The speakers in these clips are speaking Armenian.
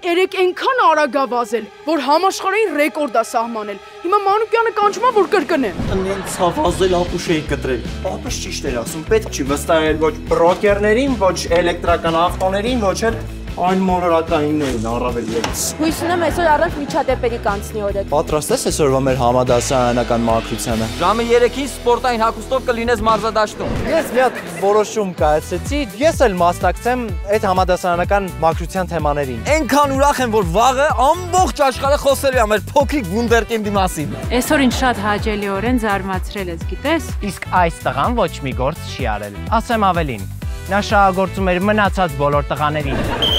երեք այնքան արագ ա վազել, որ համաշխարհային ռեկորդ ա սահմանել։ Հիմա Մանուկյանը կանչում ա, որ կրկնեն։ Ինձ վազել ապուշ էի կտրել։ Ապուշ ճիշտ էր ասում, պետք չի վստահել ոչ բրոկերներին, ոչ էլեկտրական ավտոներին, ոչ էլ այն մոլորակայիններին առավել ևս։ Հույս ունեմ այսօր առանց միջադեպերի կանցնի օրը։ Պատրաստ ես այսօրվա մեր համադասարանական մաքրությանը։ Ժամը 3-ին սպորտային հագուստով կլինես մարզադաշտում։ Ես մի հատ որոշում կայացրեցի, ես էլ մասնակցեմ այդ համադասարանական մաքրության թեմաներին։ Այնքան ուրախ եմ, որ վաղը ամբողջ աշխարհը խոսելու է մեր փոքրիկ վունդերկինդի մասին։ Այսօր ինձ շատ հաճելիորեն զարմացրել ես, գիտես։ Իսկ այս տղան ոչ մի գործ չի արել։ Ասեմ ավելին, նա շահագործում էր մնացած բոլոր տղաներին։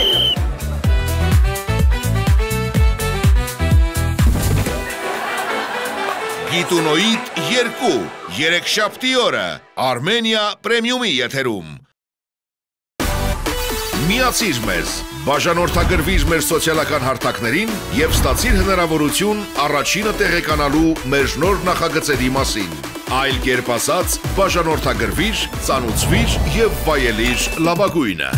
Գիտունոյիդ 2 երեքշաբթի օրը Արմենիա պրեմիումի եթերում։ Միացիր մեզ, բաժանորդագրվիր մեր սոցիալական հարթակներին և ստացիր հնարավորություն առաջինը տեղեկանալու մեր նոր նախագծերի մասին։ Այլ կերպ ասած, բաժանորդագրվիր, ծանուցվիր և վայելիր լավագույնը։